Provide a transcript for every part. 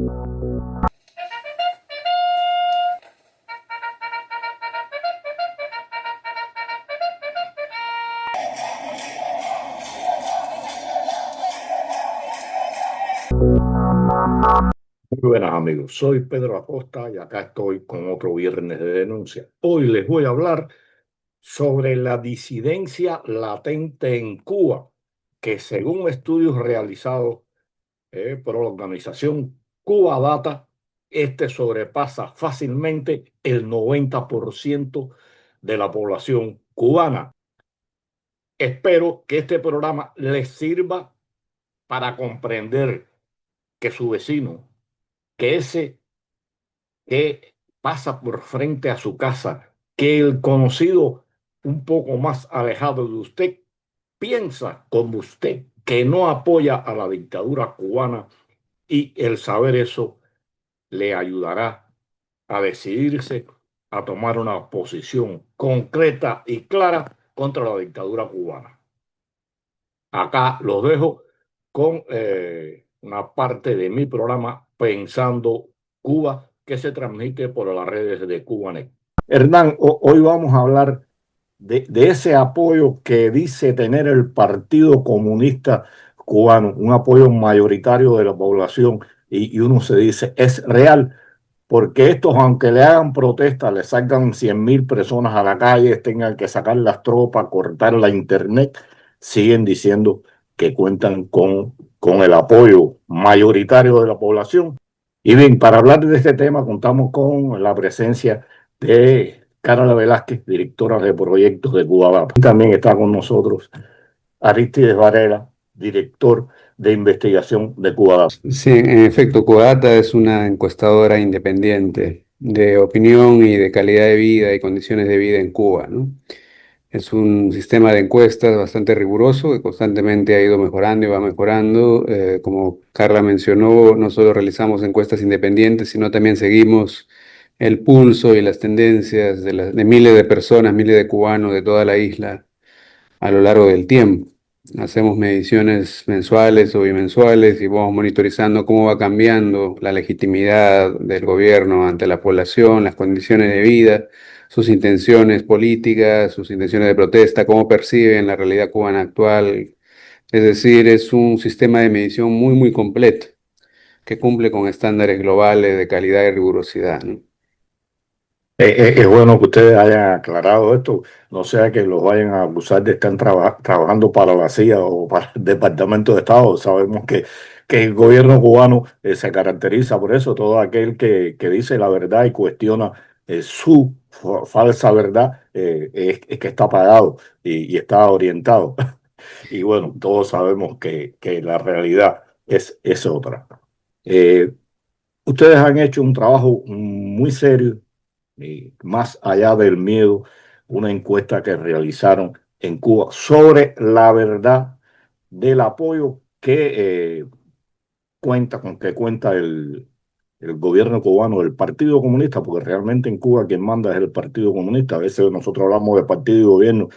Muy buenas amigos, soy Pedro Acosta y acá estoy con otro viernes de denuncia. Hoy les voy a hablar sobre la disidencia latente en Cuba, que según estudios realizados por la organización Cuba Data, este sobrepasa fácilmente el 90% de la población cubana. Espero que este programa les sirva para comprender que su vecino, que ese que pasa por frente a su casa, que el conocido un poco más alejado de usted piensa como usted, que no apoya a la dictadura cubana, y el saber eso le ayudará a decidirse a tomar una posición concreta y clara contra la dictadura cubana. Acá los dejo con una parte de mi programa Pensando Cuba, que se transmite por las redes de Cubanet. Hernán, hoy vamos a hablar de ese apoyo que dice tener el Partido Comunista Cubano, un apoyo mayoritario de la población, y uno se dice, es real, porque estos, aunque le hagan protesta, le sacan 100.000 personas a la calle, tengan que sacar las tropas, cortar la internet, siguen diciendo que cuentan con el apoyo mayoritario de la población. Y bien, para hablar de este tema contamos con la presencia de Carla Velázquez, directora de proyectos de Cuba. También está con nosotros Aristides Varela, director de investigación de Cuba. Sí, en efecto, Codata es una encuestadora independiente de opinión y de calidad de vida y condiciones de vida en Cuba, ¿no? Es un sistema de encuestas bastante riguroso que constantemente ha ido mejorando y va mejorando. Como Carla mencionó, no solo realizamos encuestas independientes, sino también seguimos el pulso y las tendencias de miles de personas, miles de cubanos de toda la isla a lo largo del tiempo. Hacemos mediciones mensuales o bimensuales y vamos monitorizando cómo va cambiando la legitimidad del gobierno ante la población, las condiciones de vida, sus intenciones políticas, sus intenciones de protesta, cómo perciben la realidad cubana actual. Es decir, es un sistema de medición muy completo que cumple con estándares globales de calidad y rigurosidad, ¿no? Es bueno que ustedes hayan aclarado esto, no sea que los vayan a acusar de estar trabajando para la CIA o para el Departamento de Estado. Sabemos que el gobierno cubano se caracteriza por eso. Todo aquel que dice la verdad y cuestiona su falsa verdad es que está pagado y está orientado. Y bueno, todos sabemos que la realidad es otra. Eh, Ustedes han hecho un trabajo muy serio, más allá del miedo, una encuesta que realizaron en Cuba sobre la verdad del apoyo que cuenta el gobierno cubano, el Partido Comunista, porque realmente en Cuba quien manda es el Partido Comunista. A veces nosotros hablamos de partido y gobierno,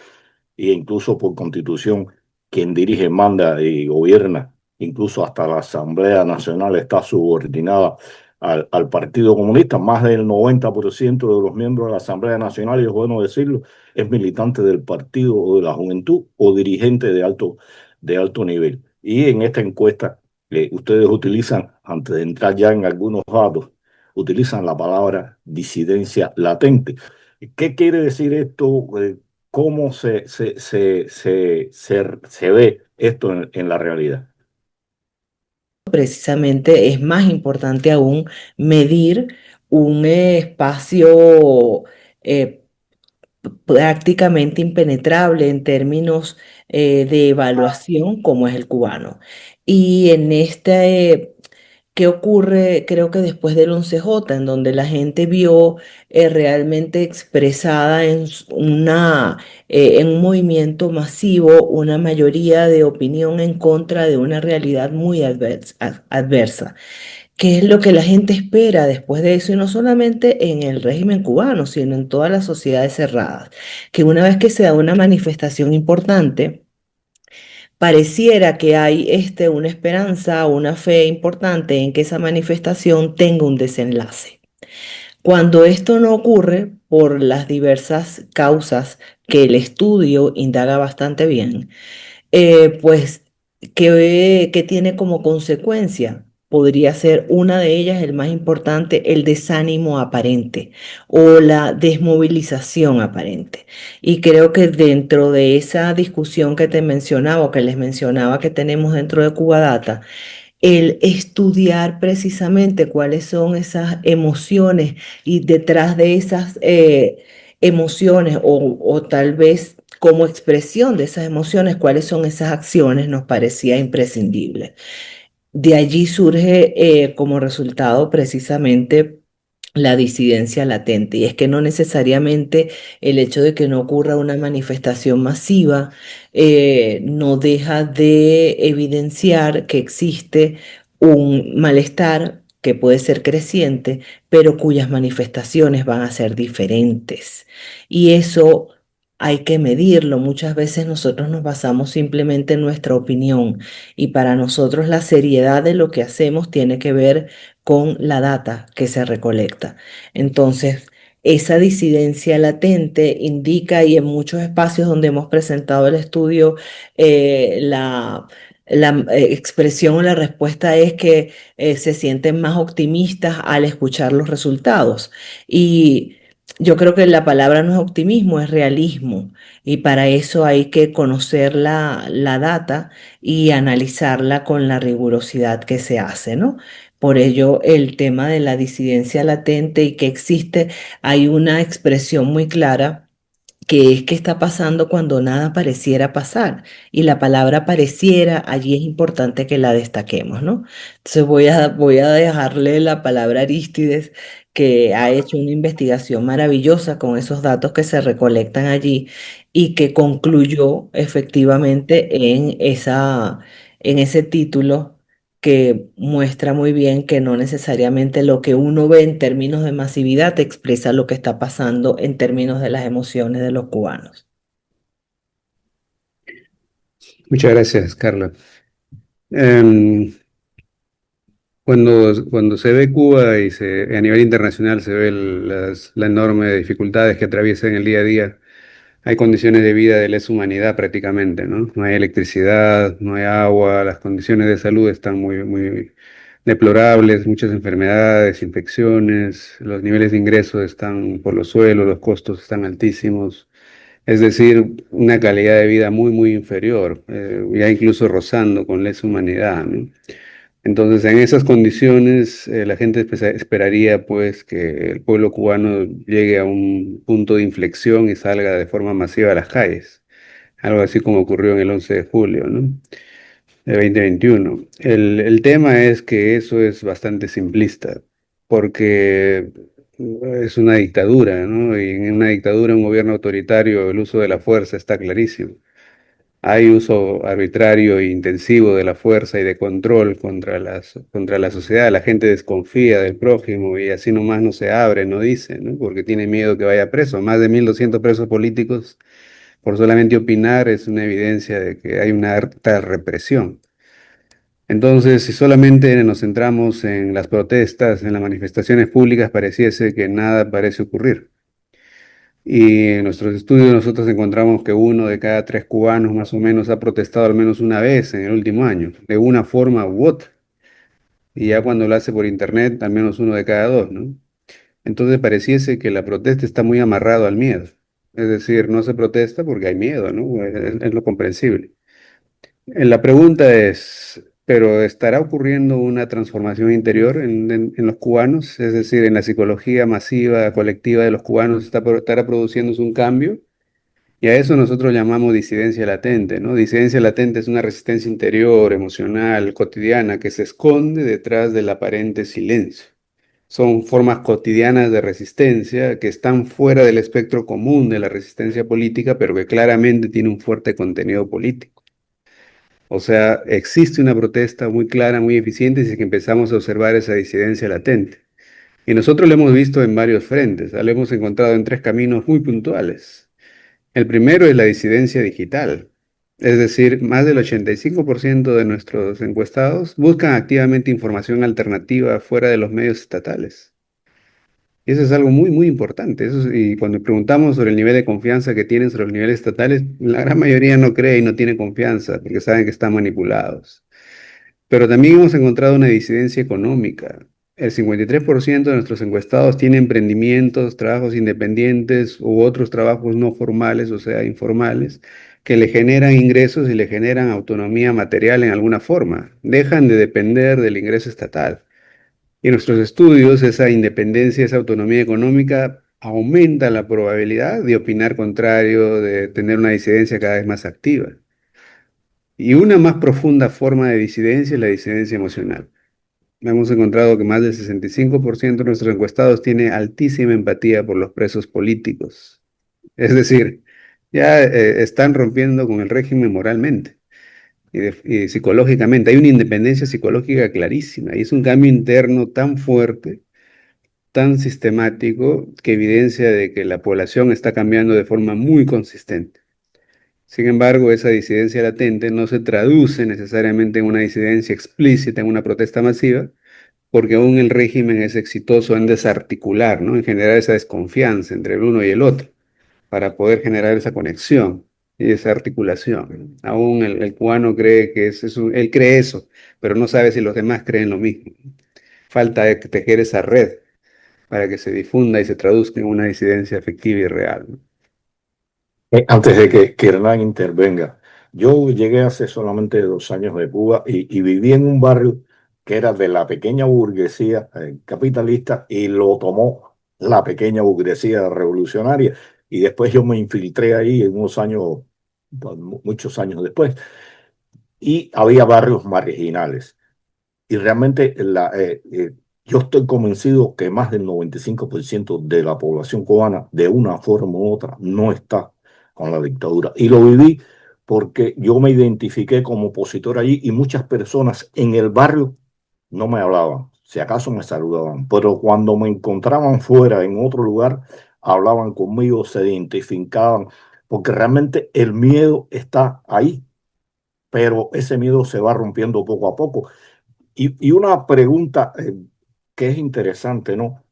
e incluso por constitución, quien dirige, manda y gobierna, incluso hasta la Asamblea Nacional está subordinada al Partido Comunista. Más del 90% de los miembros de la Asamblea Nacional, y es bueno decirlo, es militante del partido o de la juventud o dirigente de alto nivel. Y en esta encuesta, ustedes utilizan, antes de entrar ya en algunos datos, utilizan la palabra disidencia latente. ¿Qué quiere decir esto? ¿Cómo se ve esto en la realidad? Precisamente es más importante aún medir un espacio eh, prácticamente impenetrable en términos de evaluación como es el cubano. Y en este, ¿qué ocurre? Creo que después del 11J, en donde la gente vio realmente expresada en un movimiento masivo una mayoría de opinión en contra de una realidad muy adversa. ¿Qué es lo que la gente espera después de eso? Y no solamente en el régimen cubano, sino en todas las sociedades cerradas. Que una vez que se da una manifestación importante, pareciera que hay una esperanza, una fe importante en que esa manifestación tenga un desenlace. Cuando esto no ocurre por las diversas causas que el estudio indaga bastante bien, pues, ¿qué tiene como consecuencia? Podría ser una de ellas, el más importante, el desánimo aparente o la desmovilización aparente. Y creo que dentro de esa discusión que te mencionaba o que les mencionaba que tenemos dentro de Cubadata, el estudiar precisamente cuáles son esas emociones y detrás de esas emociones o tal vez como expresión de esas emociones, cuáles son esas acciones, nos parecía imprescindible. De allí surge como resultado precisamente la disidencia latente, y es que no necesariamente el hecho de que no ocurra una manifestación masiva no deja de evidenciar que existe un malestar que puede ser creciente, pero cuyas manifestaciones van a ser diferentes. Y eso hay que medirlo. Muchas veces nosotros nos basamos simplemente en nuestra opinión, y para nosotros la seriedad de lo que hacemos tiene que ver con la data que se recolecta. Entonces, esa disidencia latente indica, y en muchos espacios donde hemos presentado el estudio, la expresión o la respuesta es que se sienten más optimistas al escuchar los resultados. Y yo creo que la palabra no es optimismo, es realismo. Y para eso hay que conocer la data y analizarla con la rigurosidad que se hace, ¿no? Por ello, el tema de la disidencia latente y que existe, hay una expresión muy clara que es que está pasando cuando nada pareciera pasar. Y la palabra pareciera, allí es importante que la destaquemos, ¿no? Entonces voy a dejarle la palabra a Arístides, que ha hecho una investigación maravillosa con esos datos que se recolectan allí y que concluyó efectivamente en ese título que muestra muy bien que no necesariamente lo que uno ve en términos de masividad te expresa lo que está pasando en términos de las emociones de los cubanos. Muchas gracias, Carla. Em, cuando se ve Cuba y a nivel internacional se ve las enormes dificultades que atraviesan el día a día, hay condiciones de vida de lesa humanidad prácticamente, ¿no? No hay electricidad, no hay agua, las condiciones de salud están muy, muy deplorables, muchas enfermedades, infecciones, los niveles de ingresos están por los suelos, los costos están altísimos. Es decir, una calidad de vida muy, muy inferior, ya incluso rozando con lesa humanidad, ¿no? Entonces, en esas condiciones, la gente esperaría pues que el pueblo cubano llegue a un punto de inflexión y salga de forma masiva a las calles, algo así como ocurrió en el 11 de julio, ¿no? De 2021. El tema es que eso es bastante simplista, porque es una dictadura, ¿no? Y en una dictadura, un gobierno autoritario, el uso de la fuerza está clarísimo. Hay uso arbitrario e intensivo de la fuerza y de control contra la sociedad. La gente desconfía del prójimo y así nomás no se abre, no dice, ¿no? Porque tiene miedo que vaya preso. Más de 1.200 presos políticos por solamente opinar es una evidencia de que hay una alta represión. Entonces, si solamente nos centramos en las protestas, en las manifestaciones públicas, pareciese que nada parece ocurrir. Y en nuestros estudios nosotros encontramos que 1 de cada 3 cubanos más o menos ha protestado al menos una vez en el último año, de una forma u otra. Y ya cuando lo hace por internet, al menos 1 de cada 2, ¿no? Entonces pareciese que la protesta está muy amarrado al miedo. Es decir, no se protesta porque hay miedo, ¿no? Es lo comprensible. La pregunta es, ¿pero estará ocurriendo una transformación interior en los cubanos? Es decir, en la psicología masiva, colectiva de los cubanos, ¿estará produciéndose un cambio? Y a eso nosotros llamamos disidencia latente, ¿no? Disidencia latente es una resistencia interior, emocional, cotidiana, que se esconde detrás del aparente silencio. Son formas cotidianas de resistencia que están fuera del espectro común de la resistencia política, pero que claramente tiene un fuerte contenido político. O sea, existe una protesta muy clara, muy eficiente, si es que empezamos a observar esa disidencia latente. Y nosotros lo hemos visto en varios frentes, lo hemos encontrado en 3 caminos muy puntuales. El primero es la disidencia digital. Es decir, más del 85% de nuestros encuestados buscan activamente información alternativa fuera de los medios estatales. Y eso es algo muy, muy importante. Y cuando preguntamos sobre el nivel de confianza que tienen sobre los niveles estatales, la gran mayoría no cree y no tiene confianza porque saben que están manipulados. Pero también hemos encontrado una disidencia económica. El 53% de nuestros encuestados tiene emprendimientos, trabajos independientes u otros trabajos no formales, o sea, informales, que le generan ingresos y le generan autonomía material en alguna forma. Dejan de depender del ingreso estatal. Y en nuestros estudios, esa independencia, esa autonomía económica aumenta la probabilidad de opinar contrario, de tener una disidencia cada vez más activa. Y una más profunda forma de disidencia es la disidencia emocional. Hemos encontrado que más del 65% de nuestros encuestados tiene altísima empatía por los presos políticos. Es decir, ya están rompiendo con el régimen moralmente y psicológicamente. Hay una independencia psicológica clarísima y es un cambio interno tan fuerte, tan sistemático, que evidencia de que la población está cambiando de forma muy consistente. Sin embargo, esa disidencia latente no se traduce necesariamente en una disidencia explícita, en una protesta masiva, porque aún el régimen es exitoso en desarticular, ¿no? En generar esa desconfianza entre el uno y el otro, para poder generar esa conexión y esa articulación. Aún el cubano cree que él cree eso, pero no sabe si los demás creen lo mismo. Falta de tejer esa red para que se difunda y se traduzca en una disidencia efectiva y real, ¿no? Antes de que Hernán intervenga, yo llegué hace solamente 2 años de Cuba y viví en un barrio que era de la pequeña burguesía capitalista y lo tomó la pequeña burguesía revolucionaria. Y después yo me infiltré ahí en unos años, muchos años después, y había barrios marginales. Y realmente yo estoy convencido que más del 95% de la población cubana, de una forma u otra, no está con la dictadura. Y lo viví porque yo me identifiqué como opositor allí y muchas personas en el barrio no me hablaban, si acaso me saludaban, pero cuando me encontraban fuera, en otro lugar, hablaban conmigo, se identificaban, porque realmente el miedo está ahí, pero ese miedo se va rompiendo poco a poco. Y una pregunta que es interesante, ¿no?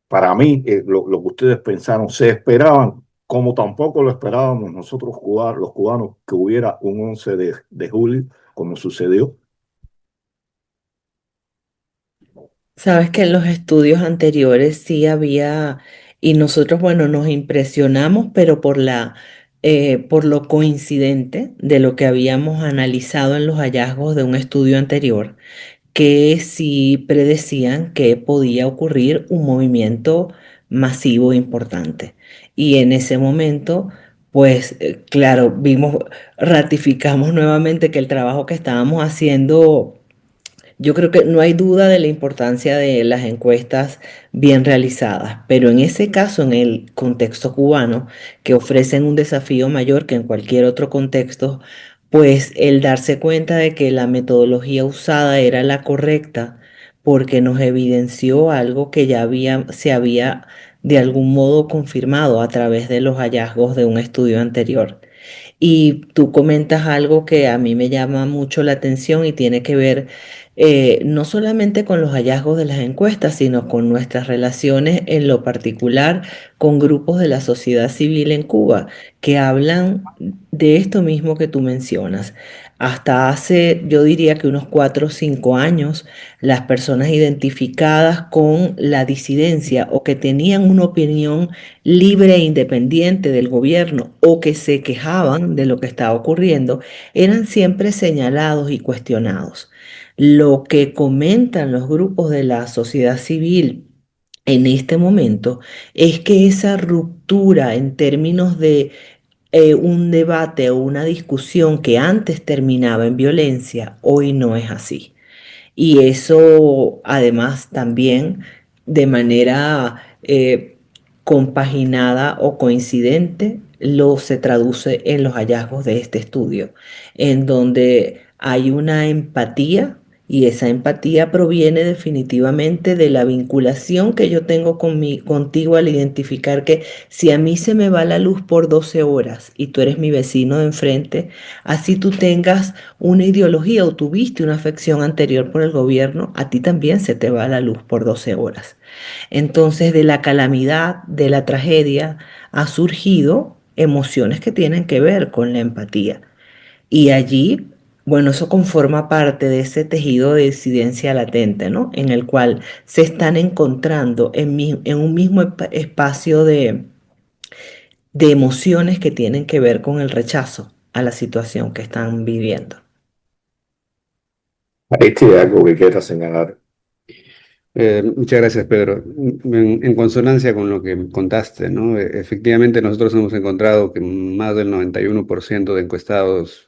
Para mí, lo que ustedes pensaron, ¿se esperaban, como tampoco lo esperábamos nosotros los cubanos, que hubiera un 11 de julio, como sucedió? Sabes que en los estudios anteriores sí había, y nosotros, bueno, nos impresionamos, pero por lo coincidente de lo que habíamos analizado en los hallazgos de un estudio anterior, que sí predecían que podía ocurrir un movimiento masivo importante. Y en ese momento, pues claro, ratificamos nuevamente que el trabajo que estábamos haciendo, yo creo que no hay duda de la importancia de las encuestas bien realizadas, pero en ese caso, en el contexto cubano, que ofrecen un desafío mayor que en cualquier otro contexto, pues el darse cuenta de que la metodología usada era la correcta, porque nos evidenció algo que se había de algún modo confirmado a través de los hallazgos de un estudio anterior. Y tú comentas algo que a mí me llama mucho la atención y tiene que ver no solamente con los hallazgos de las encuestas, sino con nuestras relaciones en lo particular con grupos de la sociedad civil en Cuba que hablan de esto mismo que tú mencionas. Hasta hace, yo diría que unos 4 o 5 años, las personas identificadas con la disidencia o que tenían una opinión libre e independiente del gobierno o que se quejaban de lo que estaba ocurriendo, eran siempre señalados y cuestionados. Lo que comentan los grupos de la sociedad civil en este momento es que esa ruptura en términos de un debate o una discusión que antes terminaba en violencia, hoy no es así. Y eso además también de manera compaginada o coincidente lo se traduce en los hallazgos de este estudio, en donde hay una empatía Y esa empatía proviene definitivamente de la vinculación que yo tengo contigo al identificar que si a mí se me va la luz por 12 horas y tú eres mi vecino de enfrente, así tú tengas una ideología o tuviste una afección anterior por el gobierno, a ti también se te va la luz por 12 horas. Entonces, de la calamidad, de la tragedia, ha surgido emociones que tienen que ver con la empatía. Y allí, bueno, eso conforma parte de ese tejido de disidencia latente, ¿no? En el cual se están encontrando en un mismo espacio de emociones que tienen que ver con el rechazo a la situación que están viviendo. Ahí tiene algo que quiera señalar. Muchas gracias, Pedro. En consonancia con lo que contaste, ¿no? Efectivamente, nosotros hemos encontrado que más del 91% de encuestados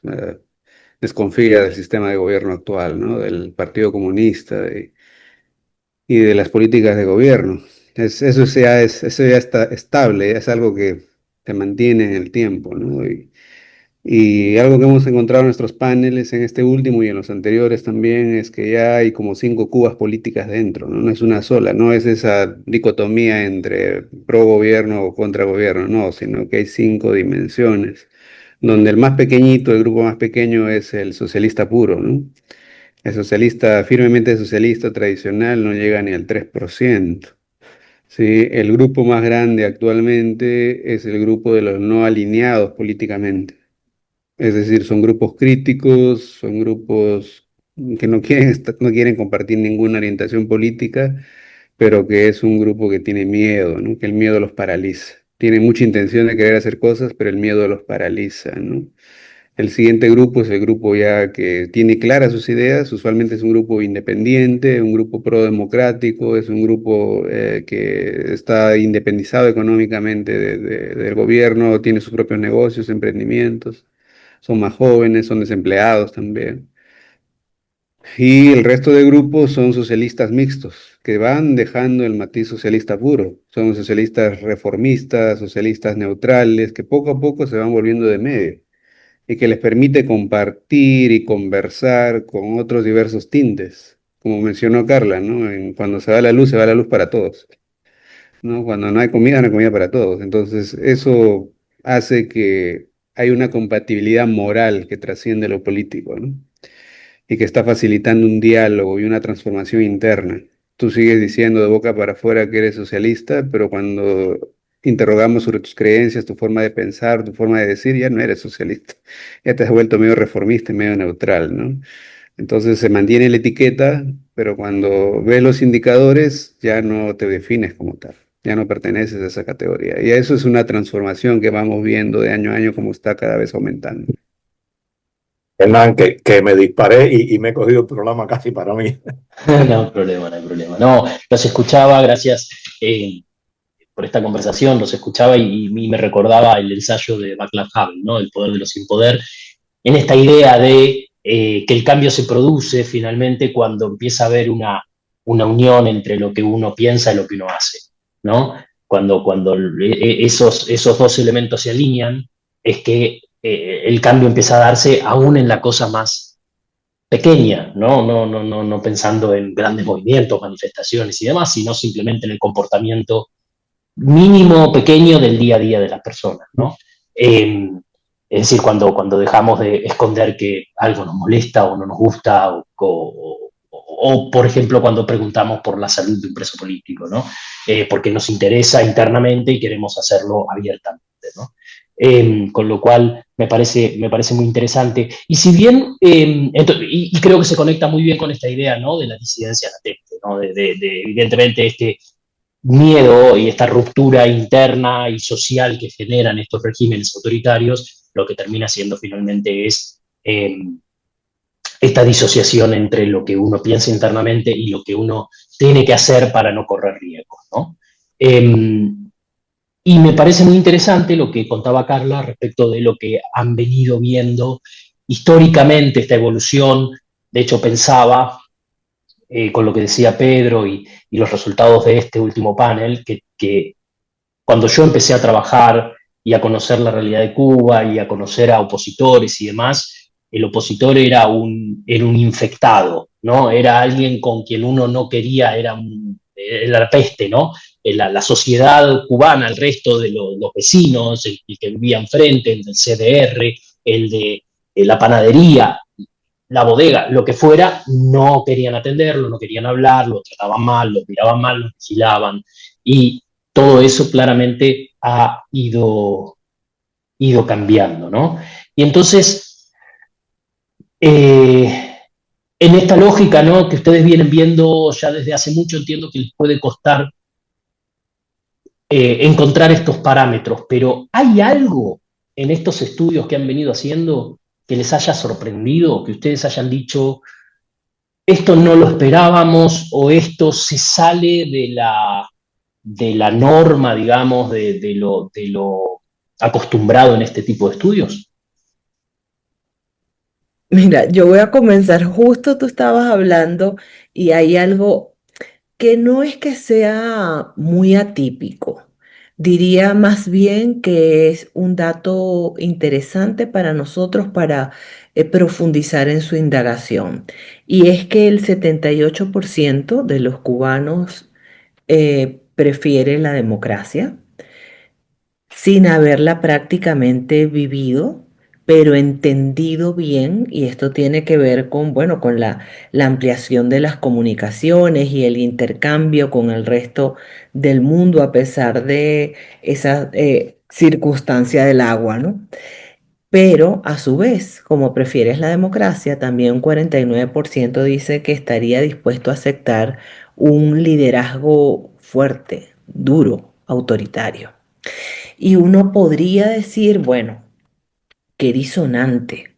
desconfía del sistema de gobierno actual, ¿no? Del Partido Comunista y de las políticas de gobierno. Eso ya está estable, ya es algo que se mantiene en el tiempo, ¿no? Y algo que hemos encontrado en nuestros paneles, en este último y en los anteriores también, es que ya hay como 5 Cubas políticas dentro, ¿no? No es una sola, no es esa dicotomía entre pro gobierno o contra gobierno, no, sino que hay 5 dimensiones, donde el más pequeñito, el grupo más pequeño es el socialista puro, ¿no? El socialista, firmemente socialista tradicional, no llega ni al 3%. Sí, el grupo más grande actualmente es el grupo de los no alineados políticamente. Es decir, son grupos críticos, son grupos que no quieren compartir ninguna orientación política, pero que es un grupo que tiene miedo, ¿no? Que el miedo los paraliza. Tienen mucha intención de querer hacer cosas, pero el miedo los paraliza, ¿no? El siguiente grupo es el grupo ya que tiene claras sus ideas, usualmente es un grupo independiente, un grupo pro-democrático, es un grupo que está independizado económicamente del gobierno, tiene sus propios negocios, emprendimientos, son más jóvenes, son desempleados también. Y el resto de grupos son socialistas mixtos, que van dejando el matiz socialista puro. Son socialistas reformistas, socialistas neutrales, que poco a poco se van volviendo de medio y que les permite compartir y conversar con otros diversos tintes. Como mencionó Carla, ¿no? Cuando se va la luz para todos, ¿no? Cuando no hay comida para todos. Entonces, eso hace que hay una compatibilidad moral que trasciende lo político, ¿no? Y que está facilitando un diálogo y una transformación interna. Tú sigues diciendo de boca para afuera que eres socialista, pero cuando interrogamos sobre tus creencias, tu forma de pensar, tu forma de decir, ya no eres socialista. Ya te has vuelto medio reformista y medio neutral, ¿no? Entonces se mantiene la etiqueta, pero cuando ves los indicadores ya no te defines como tal, ya no perteneces a esa categoría. Y eso es una transformación que vamos viendo de año a año como está cada vez aumentando. Hernán, que me disparé y me he cogido el programa casi para mí. No hay problema, no hay problema. No, los escuchaba, gracias por esta conversación, los escuchaba y me recordaba el ensayo de Václav Havel, ¿no? El poder de los sin poder, en esta idea de que el cambio se produce finalmente cuando empieza a haber una unión entre lo que uno piensa y lo que uno hace, ¿no? Cuando esos dos elementos se alinean, es que el cambio empieza a darse aún en la cosa más pequeña, no pensando en grandes movimientos, manifestaciones y demás, sino simplemente en el comportamiento mínimo, pequeño del día a día de las personas, ¿no? Es decir, cuando dejamos de esconder que algo nos molesta o no nos gusta, o por ejemplo, cuando preguntamos por la salud de un preso político, ¿no? Porque nos interesa internamente y queremos hacerlo abiertamente, ¿no? Con lo cual me parece muy interesante. Y si bien, y creo que se conecta muy bien con esta idea, ¿no? De la disidencia latente, ¿no? Evidentemente este miedo y esta ruptura interna y social que generan estos regímenes autoritarios, lo que termina siendo finalmente es esta disociación entre lo que uno piensa internamente y lo que uno tiene que hacer para no correr riesgos, ¿no? Y me parece muy interesante lo que contaba Carla respecto de lo que han venido viendo históricamente esta evolución. De hecho, pensaba, con lo que decía Pedro y los resultados de este último panel, que cuando yo empecé a trabajar y a conocer la realidad de Cuba y a conocer a opositores y demás, el opositor era un infectado, ¿no? Era alguien con quien uno no quería, era la peste, ¿no? La sociedad cubana, el resto de los vecinos, el que vivía enfrente, el del CDR, el de la panadería, la bodega, lo que fuera, no querían atenderlo, no querían hablar, lo trataban mal, lo miraban mal, lo vigilaban. Y todo eso claramente ido cambiando, ¿no? Y entonces, en esta lógica, ¿no? Que ustedes vienen viendo ya desde hace mucho, entiendo que les puede costar encontrar estos parámetros, pero ¿hay algo en estos estudios que han venido haciendo que les haya sorprendido, que ustedes hayan dicho, esto no lo esperábamos o esto se sale de la norma, digamos, de lo acostumbrado en este tipo de estudios? Mira, yo voy a comenzar, justo tú estabas hablando y hay algo que no es que sea muy atípico, diría más bien que es un dato interesante para nosotros para profundizar en su indagación. Y es que el 78% de los cubanos prefiere la democracia sin haberla prácticamente vivido, pero entendido bien, y esto tiene que ver con, bueno, con la ampliación de las comunicaciones y el intercambio con el resto del mundo a pesar de esa circunstancia del agua, ¿no? Pero a su vez, como prefieres la democracia, también un 49% dice que estaría dispuesto a aceptar un liderazgo fuerte, duro, autoritario. Y uno podría decir, bueno, qué disonante.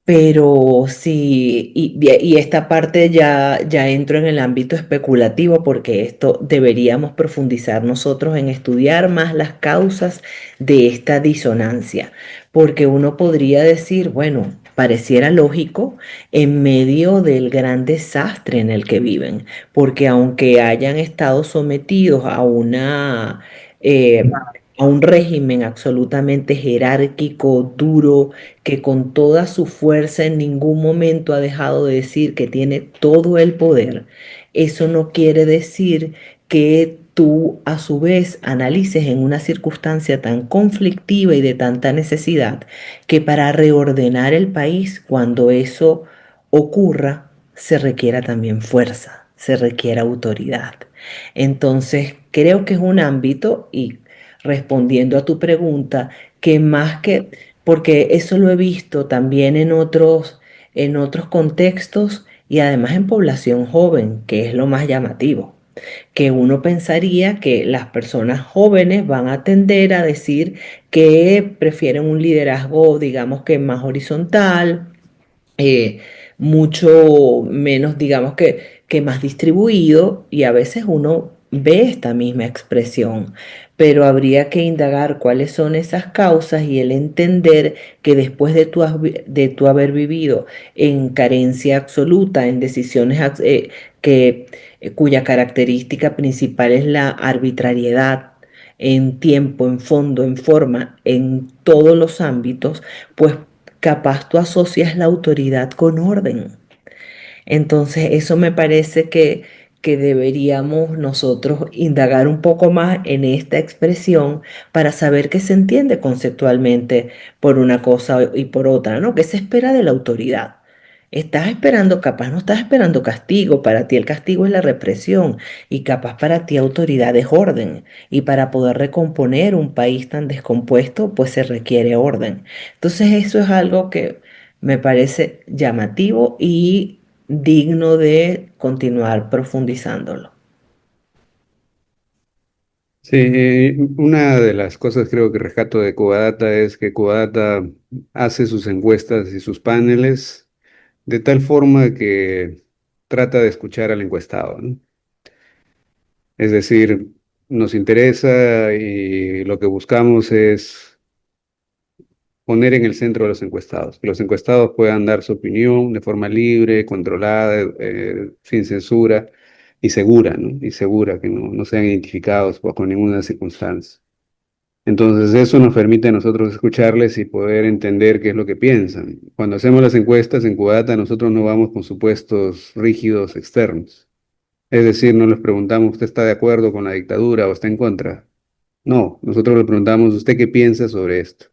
Pero sí, y esta parte ya entro en el ámbito especulativo porque esto deberíamos profundizar nosotros en estudiar más las causas de esta disonancia, porque uno podría decir, bueno, pareciera lógico en medio del gran desastre en el que viven, porque aunque hayan estado sometidos eh, a un régimen absolutamente jerárquico, duro, que con toda su fuerza en ningún momento ha dejado de decir que tiene todo el poder, eso no quiere decir que tú a su vez analices en una circunstancia tan conflictiva y de tanta necesidad que para reordenar el país, cuando eso ocurra, se requiera también fuerza, se requiera autoridad. Entonces, creo que es un ámbito y respondiendo a tu pregunta, que más que porque eso lo he visto también en otros contextos y además en población joven, que es lo más llamativo, que uno pensaría que las personas jóvenes van a tender a decir que prefieren un liderazgo, digamos que más horizontal, eh, mucho menos, digamos que más distribuido, y a veces uno ve esta misma expresión, pero habría que indagar cuáles son esas causas y el entender que después de tu haber vivido en carencia absoluta, en decisiones cuya característica principal es la arbitrariedad, en tiempo, en fondo, en forma, en todos los ámbitos, pues capaz tú asocias la autoridad con orden. Entonces, eso me parece que deberíamos nosotros indagar un poco más en esta expresión para saber qué se entiende conceptualmente por una cosa y por otra, ¿no? ¿Qué se espera de la autoridad? Estás esperando, capaz no estás esperando castigo, para ti el castigo es la represión y capaz para ti autoridad es orden y para poder recomponer un país tan descompuesto pues se requiere orden. Entonces eso es algo que me parece llamativo y digno de continuar profundizándolo. Sí, una de las cosas creo que rescato de Cubadata es que Cubadata hace sus encuestas y sus paneles de tal forma que trata de escuchar al encuestado, ¿no? Es decir, nos interesa y lo que buscamos es poner en el centro a los encuestados, que los encuestados puedan dar su opinión de forma libre, controlada, sin censura y segura, ¿no? Y segura, que no sean identificados bajo ninguna circunstancia. Entonces eso nos permite a nosotros escucharles y poder entender qué es lo que piensan. Cuando hacemos las encuestas en Cubata, nosotros no vamos con supuestos rígidos externos. Es decir, no les preguntamos, ¿usted está de acuerdo con la dictadura o está en contra? No, nosotros le preguntamos, ¿usted qué piensa sobre esto?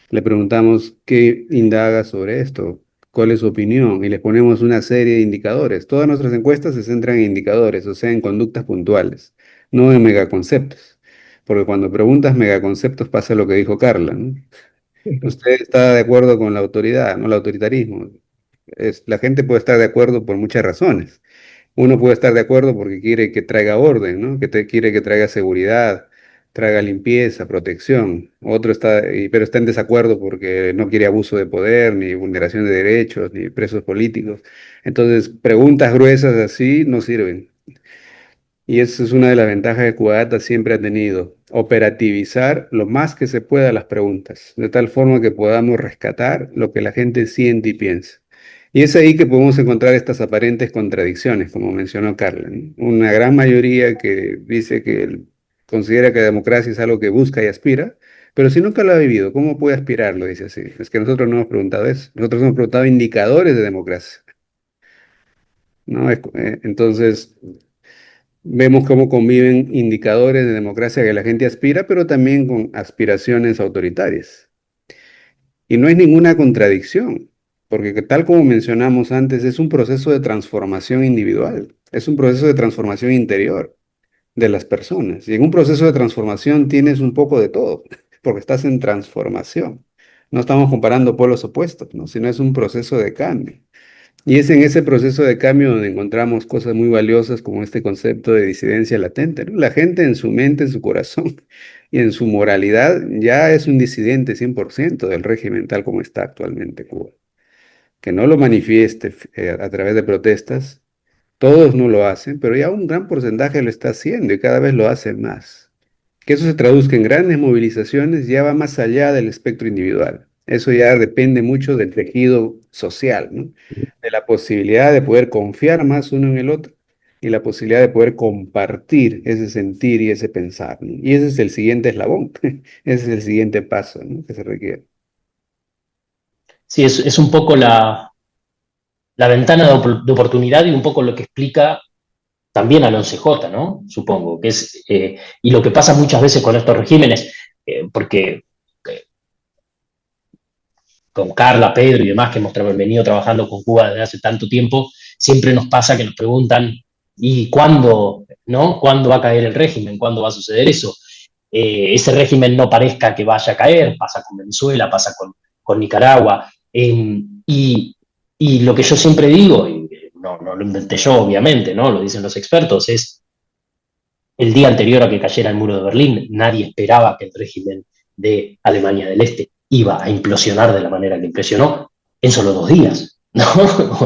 Le preguntamos qué indaga sobre esto, cuál es su opinión y les ponemos una serie de indicadores. Todas nuestras encuestas se centran en indicadores, o sea, en conductas puntuales, no en megaconceptos. Porque cuando preguntas megaconceptos pasa lo que dijo Carla, ¿no? ¿Usted está de acuerdo con la autoridad, no el autoritarismo? La gente puede estar de acuerdo por muchas razones. Uno puede estar de acuerdo porque quiere que traiga orden, ¿no? Quiere que traiga seguridad, traiga limpieza, protección. Otro pero está en desacuerdo porque no quiere abuso de poder, ni vulneración de derechos, ni presos políticos. Entonces, preguntas gruesas así no sirven. Y esa es una de las ventajas que Cuadata siempre ha tenido, operativizar lo más que se pueda las preguntas, de tal forma que podamos rescatar lo que la gente siente y piensa. Y es ahí que podemos encontrar estas aparentes contradicciones, como mencionó Carla, ¿no? Una gran mayoría que dice considera que la democracia es algo que busca y aspira, pero si nunca lo ha vivido, ¿cómo puede aspirarlo? Dice así. Es que nosotros no hemos preguntado eso, nosotros hemos preguntado indicadores de democracia, ¿no? Entonces, vemos cómo conviven indicadores de democracia que la gente aspira, pero también con aspiraciones autoritarias. Y no es ninguna contradicción, porque tal como mencionamos antes, es un proceso de transformación individual, es un proceso de transformación interior de las personas. Y en un proceso de transformación tienes un poco de todo, porque estás en transformación. No estamos comparando polos opuestos, ¿no? Sino es un proceso de cambio. Y es en ese proceso de cambio donde encontramos cosas muy valiosas como este concepto de disidencia latente, ¿no? La gente en su mente, en su corazón y en su moralidad ya es un disidente 100% del régimen tal como está actualmente Cuba. Que no lo manifieste a través de protestas, todos no lo hacen, pero ya un gran porcentaje lo está haciendo y cada vez lo hacen más. Que eso se traduzca en grandes movilizaciones ya va más allá del espectro individual. Eso ya depende mucho del tejido social, ¿no? De la posibilidad de poder confiar más uno en el otro y la posibilidad de poder compartir ese sentir y ese pensar, ¿no? Y ese es el siguiente eslabón, ese es el siguiente paso, ¿no? Que se requiere. Sí, es un poco la ventana de oportunidad y un poco lo que explica también al 11J, ¿no? Supongo, que es, y lo que pasa muchas veces con estos regímenes, porque eh, con Carla, Pedro y demás que hemos venido trabajando con Cuba desde hace tanto tiempo, siempre nos pasa que nos preguntan, ¿y cuándo, no? ¿Cuándo va a caer el régimen? ¿Cuándo va a suceder eso? Ese régimen no parezca que vaya a caer, pasa con Venezuela, pasa con Nicaragua, y lo que yo siempre digo, y no lo inventé yo obviamente, ¿no? Lo dicen los expertos, es el día anterior a que cayera el muro de Berlín, nadie esperaba que el régimen de Alemania del Este iba a implosionar de la manera que impresionó en solo 2 días, ¿no?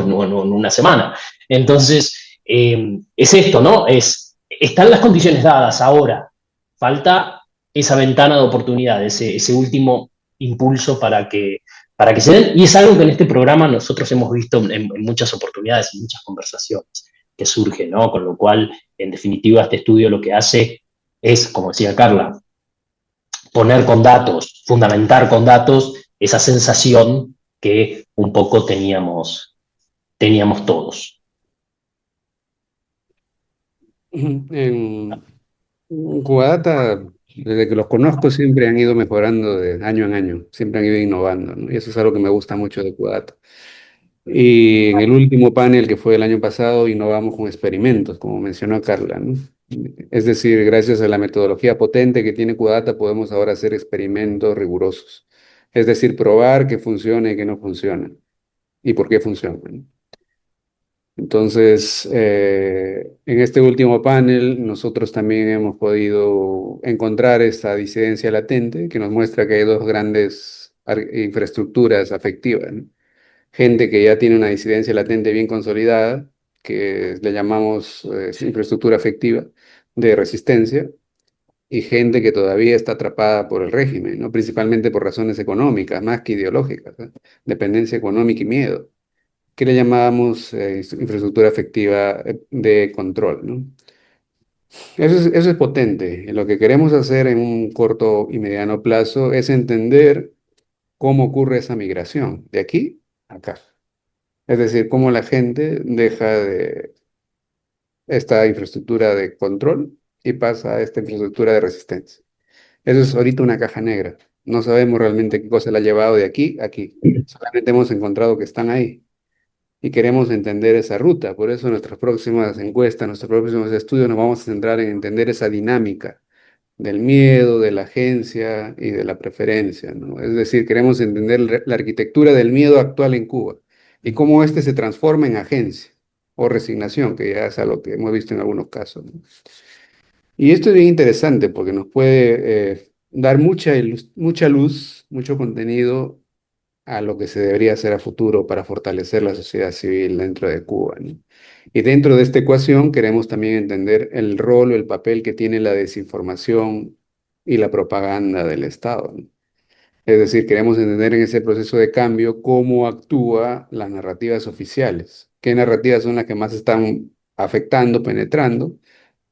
No en una semana. Entonces, es esto, ¿no? Están las condiciones dadas ahora, falta esa ventana de oportunidad, ese último impulso para que se den, y es algo que en este programa nosotros hemos visto en muchas oportunidades, en muchas conversaciones que surgen, ¿no? Con lo cual, en definitiva, este estudio lo que hace es, como decía Carla, poner con datos, fundamentar con datos esa sensación que un poco teníamos todos. En Cuadata, desde que los conozco, siempre han ido mejorando de año en año, siempre han ido innovando, ¿no? Y eso es algo que me gusta mucho de Cuadata. Y en el último panel que fue el año pasado, innovamos con experimentos, como mencionó Carla, ¿no? Es decir, gracias a la metodología potente que tiene Cuadata, podemos ahora hacer experimentos rigurosos. Es decir, probar que funciona y que no funciona, y por qué funciona, ¿no? Entonces, en este último panel, nosotros también hemos podido encontrar esta disidencia latente que nos muestra que hay dos grandes infraestructuras afectivas, ¿no? Gente que ya tiene una disidencia latente bien consolidada, que le llamamos infraestructura afectiva de resistencia, y gente que todavía está atrapada por el régimen, ¿no? Principalmente por razones económicas, más que ideológicas, ¿no? Dependencia económica y miedo, que le llamábamos infraestructura afectiva de control, ¿no? Eso es potente. Lo que queremos hacer en un corto y mediano plazo es entender cómo ocurre esa migración de aquí a acá. Es decir, cómo la gente deja de esta infraestructura de control y pasa a esta infraestructura de resistencia. Eso es ahorita una caja negra. No sabemos realmente qué cosa la ha llevado de aquí a aquí. Solamente hemos encontrado que están ahí y queremos entender esa ruta. Por eso nuestras próximas encuestas, nuestros próximos estudios nos vamos a centrar en entender esa dinámica del miedo, de la agencia y de la preferencia, ¿no? Es decir, queremos entender la arquitectura del miedo actual en Cuba y cómo éste se transforma en agencia o resignación, que ya es algo que hemos visto en algunos casos, ¿no? Y esto es bien interesante porque nos puede dar mucha luz, mucho contenido a lo que se debería hacer a futuro para fortalecer la sociedad civil dentro de Cuba, ¿no? Y dentro de esta ecuación queremos también entender el rol o el papel que tiene la desinformación y la propaganda del Estado, ¿no? Es decir, queremos entender en ese proceso de cambio cómo actúa las narrativas oficiales, qué narrativas son las que más están afectando, penetrando,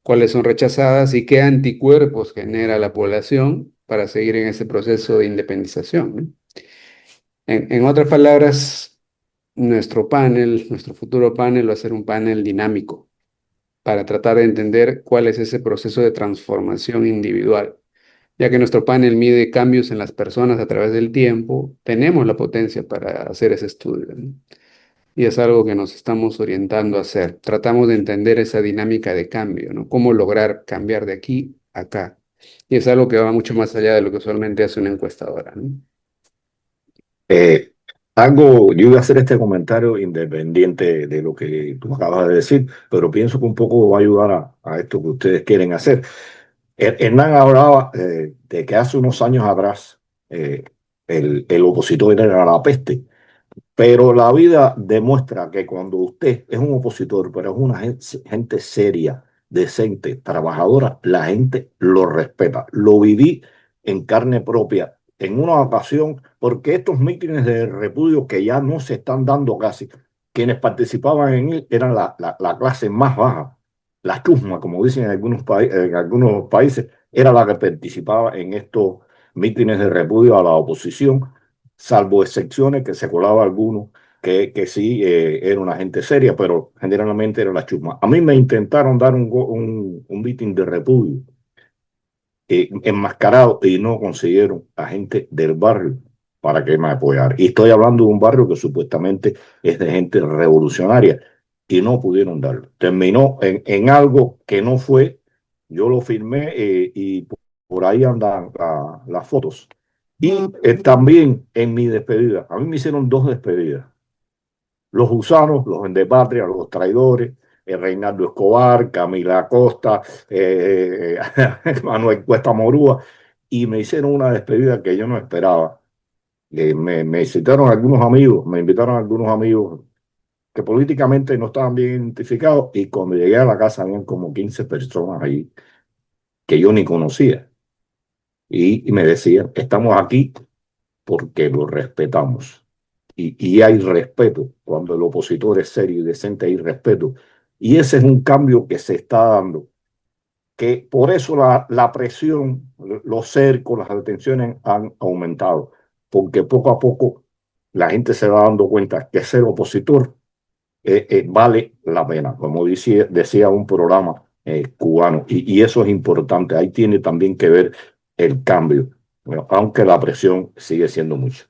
cuáles son rechazadas y qué anticuerpos genera la población para seguir en ese proceso de independización, ¿no? En otras palabras, nuestro futuro panel va a ser un panel dinámico para tratar de entender cuál es ese proceso de transformación individual. Ya que nuestro panel mide cambios en las personas a través del tiempo, tenemos la potencia para hacer ese estudio, ¿no? Y es algo que nos estamos orientando a hacer. Tratamos de entender esa dinámica de cambio, ¿no? Cómo lograr cambiar de aquí a acá. Y es algo que va mucho más allá de lo que usualmente hace una encuestadora, ¿no? Eh, yo iba a hacer este comentario independiente de lo que tú acabas de decir, pero pienso que un poco va a ayudar a esto que ustedes quieren hacer. Hernán hablaba de que hace unos años atrás el opositor era la peste. Pero la vida demuestra que cuando usted es un opositor, pero es una gente seria, decente, trabajadora, la gente lo respeta. Lo viví en carne propia en una ocasión, porque estos mítines de repudio que ya no se están dando casi, quienes participaban en él eran la clase más baja, la chusma, como dicen en algunos países, era la que participaba en estos mítines de repudio a la oposición, salvo excepciones que se colaba alguno que sí era una gente seria, pero generalmente era la chusma. A mí me intentaron dar un meeting de repudio enmascarado y no consiguieron a gente del barrio para que me apoyara. Y estoy hablando de un barrio que supuestamente es de gente revolucionaria y no pudieron darlo. Terminó en algo que no fue, yo lo firmé y por ahí andan las fotos. Y también en mi despedida, a mí me hicieron dos despedidas. Los gusanos, los vendepatria, los traidores, Reinaldo Escobar, Camila Acosta, Manuel Cuesta Morúa, y me hicieron una despedida que yo no esperaba. Me citaron algunos amigos, me invitaron algunos amigos que políticamente no estaban bien identificados, y cuando llegué a la casa habían como 15 personas ahí que yo ni conocía. Y me decían, estamos aquí porque lo respetamos. Y hay respeto. Cuando el opositor es serio y decente, hay respeto. Y ese es un cambio que se está dando. Que por eso la presión, los cercos, las detenciones han aumentado. Porque poco a poco la gente se va dando cuenta que ser opositor vale la pena, como decía un programa cubano. Y eso es importante. Ahí tiene también que ver el cambio, bueno, aunque la presión sigue siendo mucha.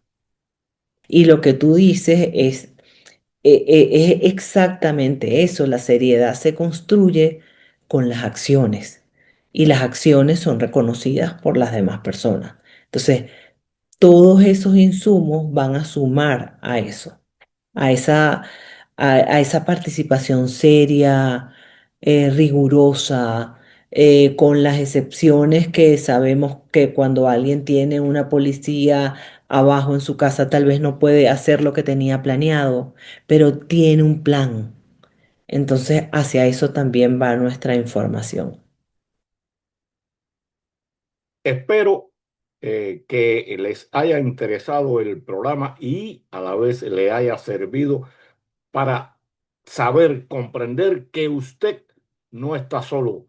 Y lo que tú dices es exactamente eso. La seriedad se construye con las acciones y las acciones son reconocidas por las demás personas. Entonces, todos esos insumos van a sumar a eso, a a esa participación seria, rigurosa, con las excepciones que sabemos que cuando alguien tiene una policía abajo en su casa tal vez no puede hacer lo que tenía planeado, pero tiene un plan. Entonces, hacia eso también va nuestra información. Espero que les haya interesado el programa y a la vez le haya servido para saber, comprender que usted no está solo.